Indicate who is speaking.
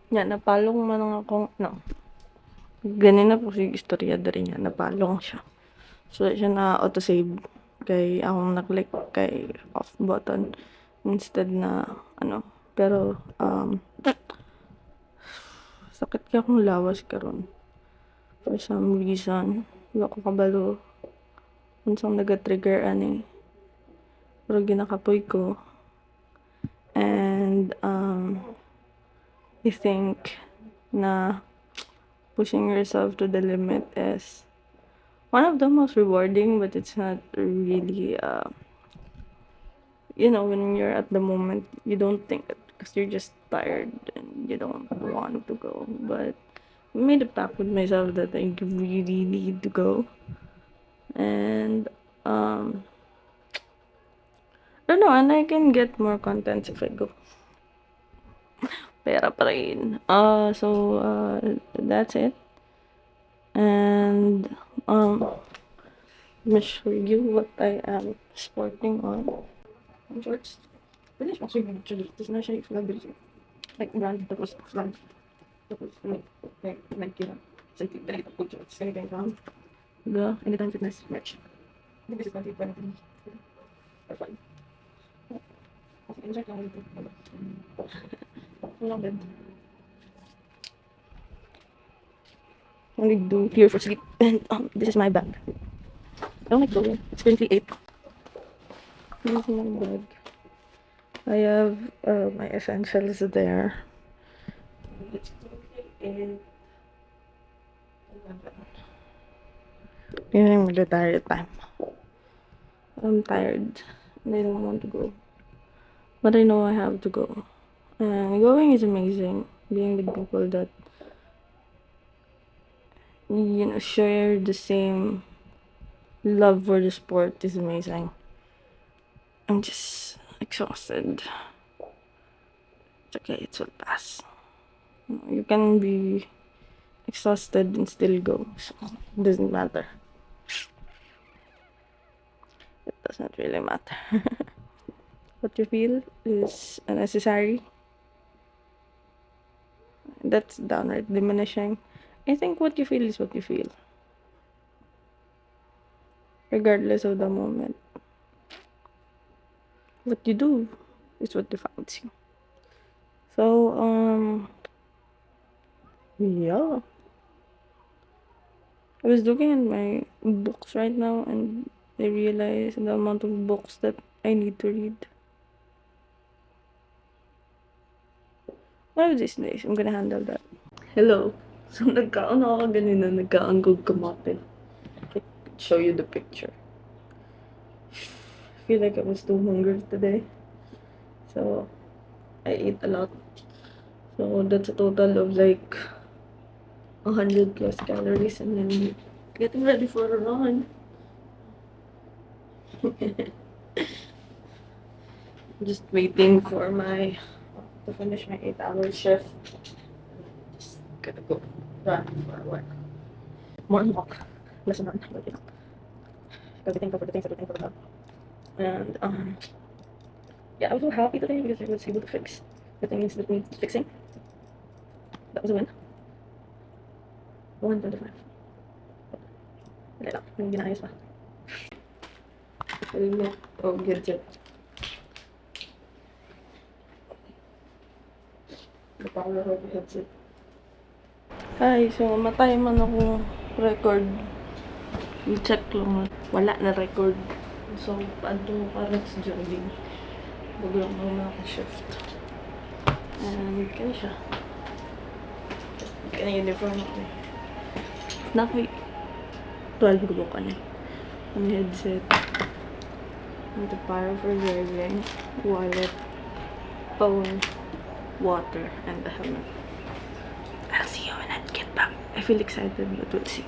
Speaker 1: Nya napalong man ang akong no. Ganina po si istorya diri niya napalong siya. So siya na autosave kay akong na-click kay off button instead na ano. Pero sakit kay akong lawas karon. For some reason, wala ko kabalo unsang naga-trigger ani. Pero ginakapoy ko and I think na pushing yourself to the limit is one of the most rewarding, but it's not really when you're at the moment you don't think it because you're just tired and you don't want to go, but I made a pact with myself that I really need to go. And I don't know, and I can get more content if I go. Pera pa rin. That's it. And let me show you what I am sporting on. Ang shorts. Pwede siya actually actually. Tapos na siya yung flag dito. Like brand, tapos flag. Tapos like Nike na. So I think dali po shorts. Ganito yung from the Anytime Fitness merch. I think this is 2020. Or 5. Kasi insert lang dito. Ang bed. Only do here for sleep. And this is my bag. I don't like going. It's currently 8. This is my bag. I have my essentials there. It's currently 8:11. Yun yung retire time. I'm tired and I don't want to go. But I know I have to go. And going is amazing. Being with people that share the same love for the sport is amazing. I'm just exhausted. It's okay, it will pass. You can be exhausted and still go. So it doesn't matter. It doesn't really matter. What you feel is unnecessary. That's downright diminishing. I think what you feel is what you feel. Regardless of the moment. What you do is what defines you. So, yeah. I was looking at my books right now and I realized the amount of books that I need to read. One of these days, I'm gonna handle that. Hello. So, nagkaon ako ganina, nagkaon kong kamote. I could show you the picture. I feel like I was too hungry today. So, I ate a lot. So, that's a total of like 100 plus calories and then getting ready for a run. Just waiting for to finish my 8-hour shift. Just gonna go run for work. More walk. Less run. But everything for the things, everything for the job. And yeah, I was so happy today because I was able to fix the things that need fixing. That was a win. 125. Wala lang. Yung ginayos pa. Helmet o gadget. The power of the headset. Hi, so matay man ako record. I-check lang. Wala na record. So, paano parang sa jogging. Bago lang naman ako shift. And kaya siya. Kaya uniform ako eh. Nakay 12 ko ka niya. Ang headset. And the power for jogging. Wallet. Phone. Water. And the helmet. I'll see you when I get back. I feel excited, but we'll see.